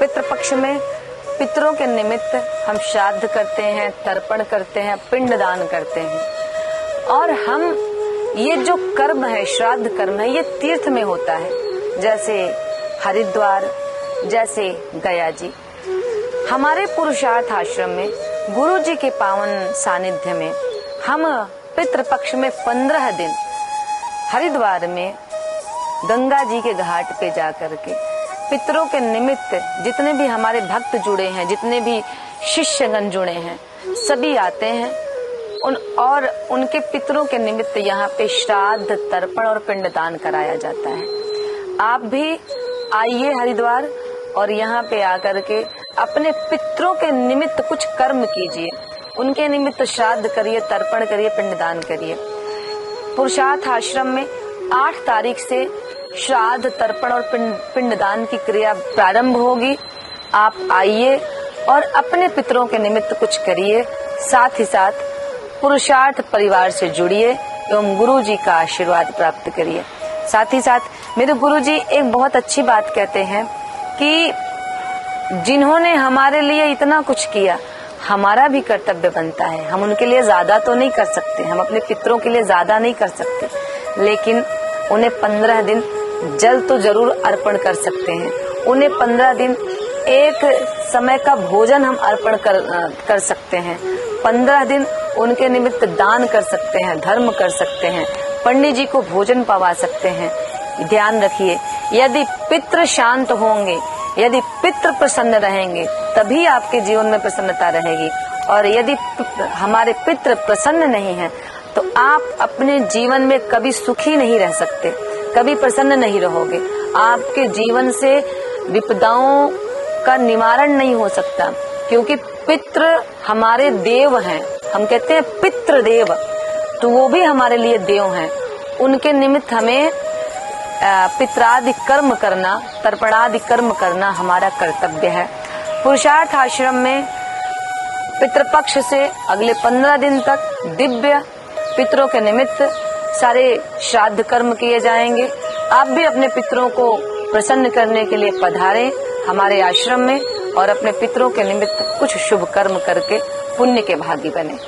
पितृपक्ष में पितरों के निमित्त हम श्राद्ध करते हैं, तर्पण करते हैं, पिंडदान करते हैं। और हम ये जो कर्म है, श्राद्ध कर्म है, ये तीर्थ में होता है, जैसे हरिद्वार, जैसे गया जी। हमारे पुरुषार्थ आश्रम में गुरु जी के पावन सानिध्य में हम पितृपक्ष में 15 दिन हरिद्वार में गंगा जी के घाट पे जाकर के पितरों के निमित्त जितने भी हमारे भक्त जुड़े हैं, जितने भी शिष्यगण जुड़े हैं, सभी आते हैं और उनके पितरों के निमित्त यहाँ पे श्राद्ध, तर्पण और पिंडदान कराया जाता है। आप भी आइए हरिद्वार और यहाँ पे आकर के अपने पितरों के निमित्त कुछ कर्म कीजिए, उनके निमित्त श्राद्ध करिए, तर्पण करिए, पिंडदान करिए। पुरुषार्थ आश्रम में 8 तारीख से श्राद्ध, तर्पण और पिंडदान की क्रिया प्रारंभ होगी। आप आइए और अपने पितरों के निमित्त कुछ करिए, साथ ही साथ पुरुषार्थ परिवार से जुड़िए एवं गुरु जी का आशीर्वाद प्राप्त करिए। साथ ही साथ मेरे गुरु जी एक बहुत अच्छी बात कहते हैं कि जिन्होंने हमारे लिए इतना कुछ किया, हमारा भी कर्तव्य बनता है। हम उनके लिए ज्यादा तो नहीं कर सकते, हम अपने पितरों के लिए ज्यादा नहीं कर सकते, लेकिन उन्हें 15 दिन जल तो जरूर अर्पण कर सकते हैं। उन्हें 15 दिन एक समय का भोजन हम अर्पण कर सकते हैं। 15 दिन उनके निमित्त दान कर सकते हैं, धर्म कर सकते हैं, पंडित जी को भोजन पवा सकते हैं। ध्यान रखिए, यदि पितृ शांत होंगे, यदि पितृ प्रसन्न रहेंगे, तभी आपके जीवन में प्रसन्नता रहेगी। और यदि हमारे पितृ प्रसन्न नहीं है तो आप अपने जीवन में कभी सुखी नहीं रह सकते, कभी प्रसन्न नहीं रहोगे। आपके जीवन से विपदाओं का निवारण नहीं हो सकता, क्योंकि पितृ हमारे देव हैं। हम कहते हैं पितृ देव, तो वो भी हमारे लिए देव हैं। उनके निमित्त हमें पितरादि कर्म करना, तर्पणादि कर्म करना हमारा कर्तव्य है। पुरुषार्थ आश्रम में पितृपक्ष से अगले 15 दिन तक दिव्य पितरों के निमित्त सारे श्राद्ध कर्म किए जाएंगे। आप भी अपने पितरों को प्रसन्न करने के लिए पधारें हमारे आश्रम में और अपने पितरों के निमित्त कुछ शुभ कर्म करके पुण्य के भागी बने।